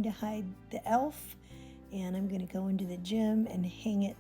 time to hide the elf, and I'm going to go into the gym and hang it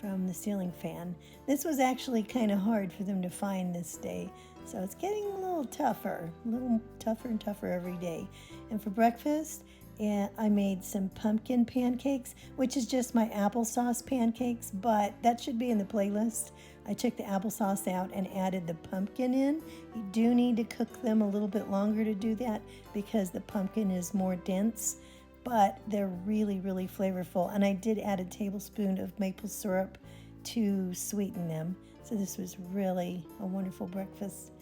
from the ceiling fan. This was actually kind of hard for them to find this day, so it's getting a little tougher and tougher every day. And for breakfast, I made some pumpkin pancakes, which is just my applesauce pancakes, but that should be in the playlist. I took the applesauce out and added the pumpkin in. You do need to cook them a little bit longer to do that because the pumpkin is more dense, but they're really, really flavorful. And I did add a tablespoon of maple syrup to sweeten them. So this was really a wonderful breakfast.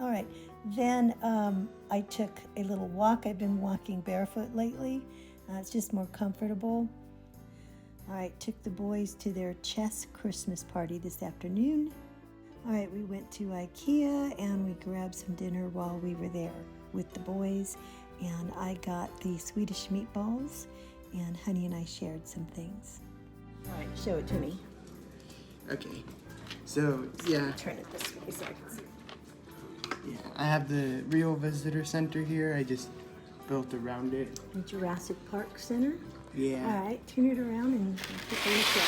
All right, then I took a little walk. I've been walking barefoot lately. It's just more comfortable. All right, took the boys to their chess Christmas party this afternoon. All right, we went to IKEA and we grabbed some dinner while we were there with the boys. And I got the Swedish meatballs, and Honey and I shared some things. All right, show it to me. Okay, so yeah. Turn it this way so I can see. Yeah, I have the Real Visitor Center here. I just built around it. The Jurassic Park Center? Yeah. All right, turn it around and take a look at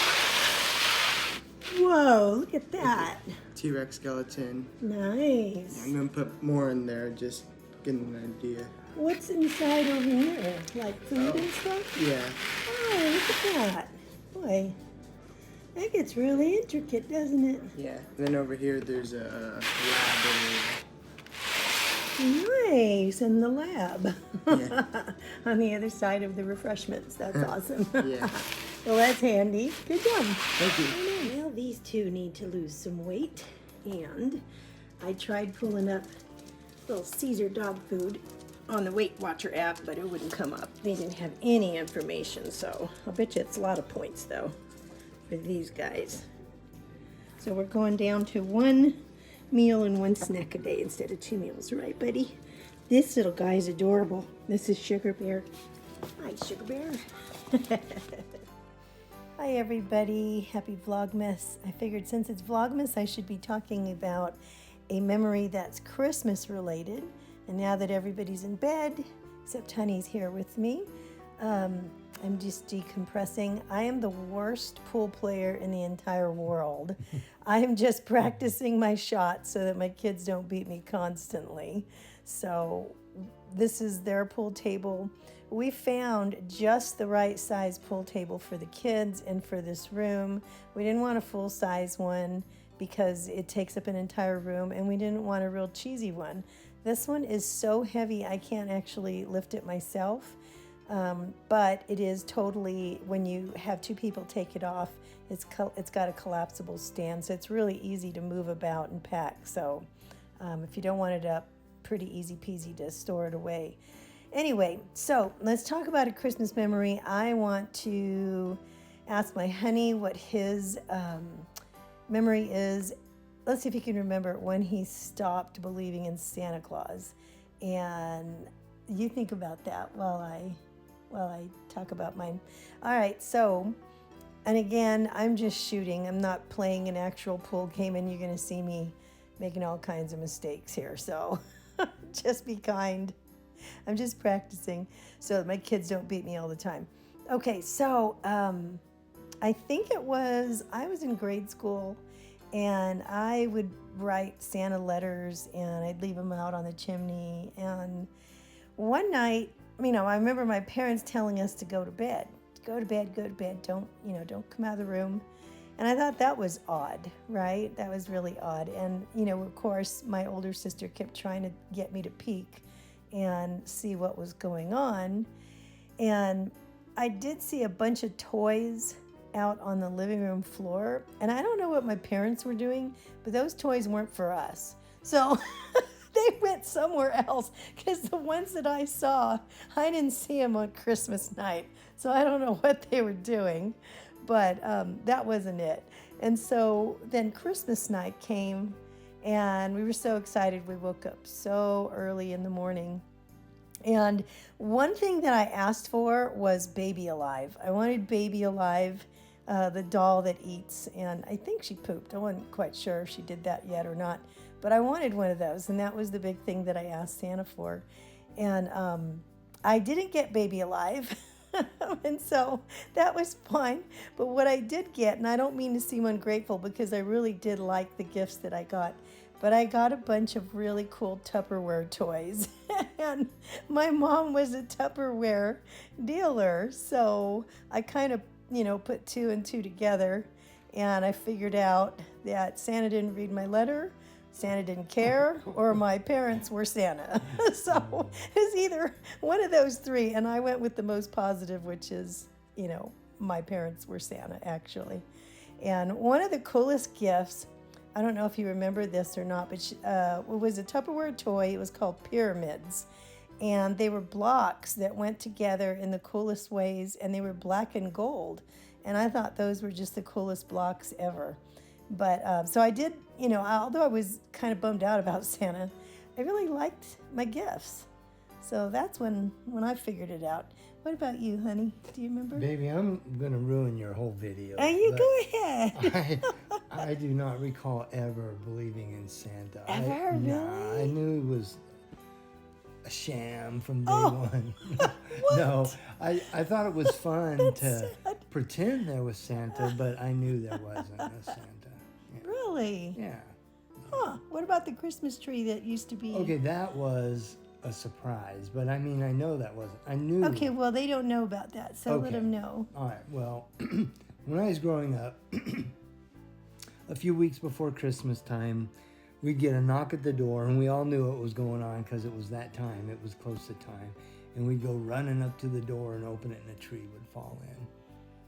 it. Whoa, look at that. T-Rex skeleton. Nice. I'm gonna put more in there, just getting an idea. What's inside over here? Like food and stuff? Yeah. Oh, look at that. Boy, that gets really intricate, doesn't it? Yeah. And then over here, there's a lab area. Nice, in the lab. Yeah. On the other side of the refreshments. That's awesome. Yeah. Well, that's handy. Good job. Thank you. Well, these two need to lose some weight. And I tried pulling up little Caesar dog food on the Weight Watcher app, but it wouldn't come up. They didn't have any information, so I'll bet you it's a lot of points, though, for these guys. So we're going down to 1 meal and 1 snack a day instead of 2 meals, right, buddy? This little guy is adorable. This is Sugar Bear. Hi, Sugar Bear. Hi, everybody. Happy Vlogmas. I figured since it's Vlogmas, I should be talking about a memory that's Christmas related. And now that everybody's in bed, except Honey's here with me, I'm just decompressing. I am the worst pool player in the entire world. I'm just practicing my shots so that my kids don't beat me constantly. So this is their pool table. We found just the right size pool table for the kids and for this room. We didn't want a full-size one because it takes up an entire room, and we didn't want a real cheesy one. This one is so heavy I can't actually lift it myself. But it is totally, when you have 2 people take it off, it's got a collapsible stand, so it's really easy to move about and pack. So if you don't want it up, pretty easy peasy to store it away. Anyway, so let's talk about a Christmas memory. I want to ask my honey what his memory is. Let's see if he can remember when he stopped believing in Santa Claus. And you think about that while I talk about mine. All right, so, and again, I'm just shooting. I'm not playing an actual pool game, and you're going to see me making all kinds of mistakes here. So just be kind. I'm just practicing so that my kids don't beat me all the time. Okay, so I think I was in grade school, and I would write Santa letters, and I'd leave them out on the chimney. And one night, I remember my parents telling us to go to bed. Go to bed, don't come out of the room. And I thought that was odd, right? That was really odd. And, of course, my older sister kept trying to get me to peek and see what was going on. And I did see a bunch of toys out on the living room floor. And I don't know what my parents were doing, but those toys weren't for us. So they went somewhere else, because the ones that I saw, I didn't see them on Christmas night. So I don't know what they were doing, but that wasn't it. And so then Christmas night came, and we were so excited. We woke up so early in the morning. And one thing that I asked for was Baby Alive. I wanted Baby Alive, the doll that eats, and I think she pooped. I wasn't quite sure if she did that yet or not, but I wanted one of those, and that was the big thing that I asked Santa for. And I didn't get baby alive. And so that was fine. But what I did get, and I don't mean to seem ungrateful because I really did like the gifts that I got, but I got a bunch of really cool Tupperware toys. And my mom was a Tupperware dealer. So I kind of, put two and two together. And I figured out that Santa didn't read my letter, Santa didn't care, or my parents were Santa. So it was either one of those three. And I went with the most positive, which is, my parents were Santa, actually. And one of the coolest gifts, I don't know if you remember this or not, but it was a Tupperware toy. It was called Pyramids. And they were blocks that went together in the coolest ways, and they were black and gold. And I thought those were just the coolest blocks ever. But so I did, although I was kind of bummed out about Santa, I really liked my gifts. So that's when I figured it out. What about you, honey? Do you remember? Baby, I'm going to ruin your whole video. Oh, you go ahead. I do not recall ever believing in Santa. Ever? Nah, Really? I knew it was a sham from day Oh. one. What? No, I thought it was fun That's to sad. pretend there was Santa, but I knew there wasn't a Santa. Yeah. Really? Yeah. Huh. What about the Christmas tree that used to be? Okay, that was a surprise, but I mean, I know that wasn't. I knew. Okay, well, they don't know about that, so let Okay. them know. All right, well, when I was growing up, a few weeks before Christmas time, we'd get a knock at the door, and we all knew what was going on because it was that time. It was close to time. And we'd go running up to the door and open it, and a tree would fall in.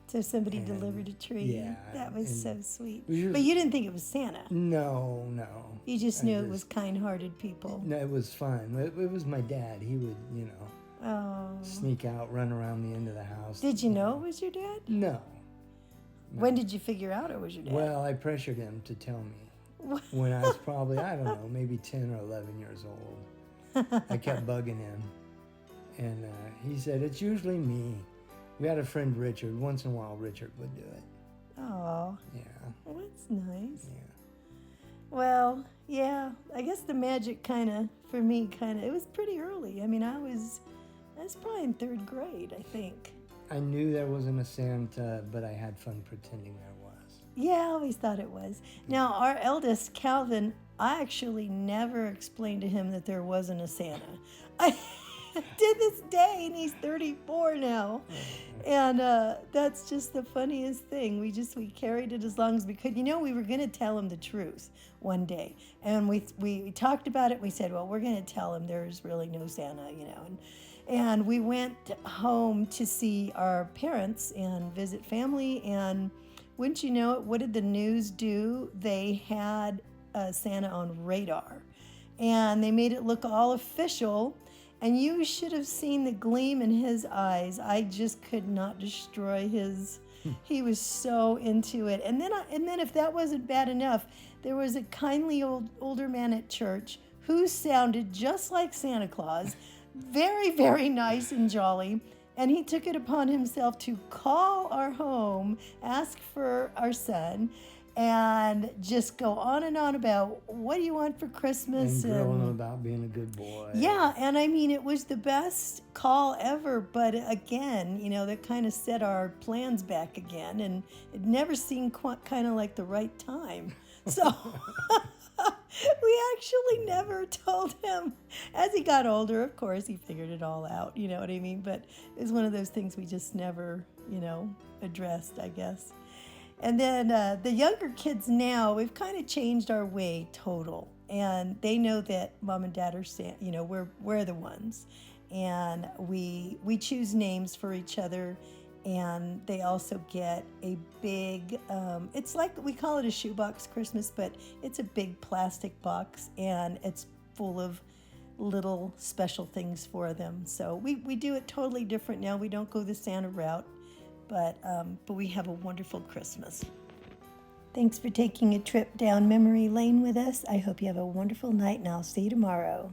So somebody And- delivered a tree. yeah, That was so and sweet. we But you didn't think it was Santa. No. You just I knew it was kind-hearted people. No, it was fun. It was my dad. He would, Oh. sneak out, run around the end of the house. Did you know it was your dad? No. When did you figure out it was your dad? Well, I pressured him to tell me. What? When I was probably, I don't know, maybe 10 or 11 years old. I kept bugging him. And he said, it's usually me. We had a friend, Richard. Once in a while, Richard would do it. Oh, Yeah. well, that's nice. Yeah. Well, yeah, I guess the magic for me, it was pretty early. I mean, I was probably in 3rd grade, I think. I knew there wasn't a Santa, but I had fun pretending there was. Yeah, I always thought it was. Now, our eldest, Calvin, I actually never explained to him that there wasn't a Santa. I did this day, and he's 34 now. And that's just the funniest thing. We carried it as long as we could. We were going to tell him the truth one day. And we talked about it. We said, well, we're going to tell him there's really no Santa, And we went home to see our parents and visit family. And wouldn't you know it, what did the news do? They had Santa on radar. And they made it look all official. And you should have seen the gleam in his eyes. I just could not destroy his. He was so into it. And then if that wasn't bad enough, there was a kindly older man at church who sounded just like Santa Claus, very, very nice and jolly. And he took it upon himself to call our home, ask for our son, and just go on and on about what do you want for Christmas? And grilling about being a good boy. Yeah, and I mean, it was the best call ever, but again, that kind of set our plans back again, and it never seemed quite kind of like the right time. So we actually never told him. As he got older, of course, he figured it all out, you know what I mean? But it was one of those things we just never, addressed, I guess. And then the younger kids now, we've kind of changed our way total. And they know that mom and dad are, we're the ones. And we choose names for each other. And they also get a big, it's like, we call it a shoebox Christmas, but it's a big plastic box. And it's full of little special things for them. So we do it totally different now. We don't go the Santa route. But we have a wonderful Christmas. Thanks for taking a trip down memory lane with us. I hope you have a wonderful night, and I'll see you tomorrow.